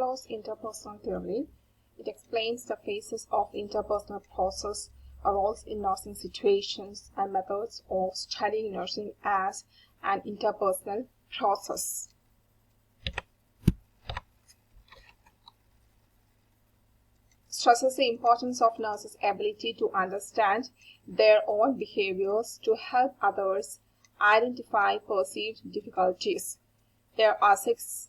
Peplaus interpersonal theory. It explains the phases of interpersonal process, roles in nursing situations, and methods of studying nursing as an interpersonal process. Stresses the importance of nurses' ability to understand their own behaviors to help others identify perceived difficulties. There are 6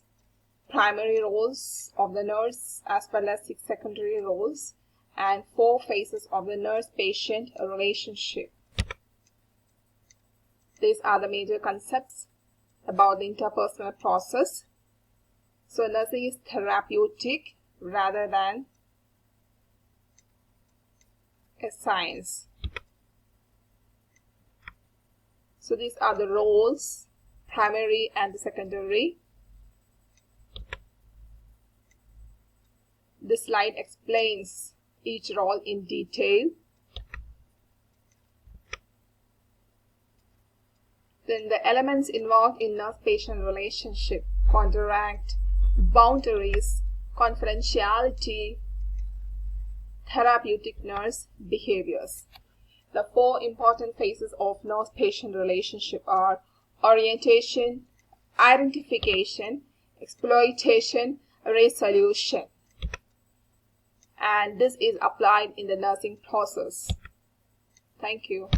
primary roles of the nurse as well as 6 secondary roles and 4 phases of the nurse-patient relationship. These are the major concepts about the interpersonal process. So nursing is therapeutic rather than a science. So these are the roles, primary and the secondary. This slide explains each role in detail. Then the elements involved in nurse-patient relationship: contract, boundaries, confidentiality, therapeutic nurse behaviors. The 4 important phases of nurse-patient relationship are orientation, identification, exploitation, resolution. And this is applied in the nursing process. Thank you.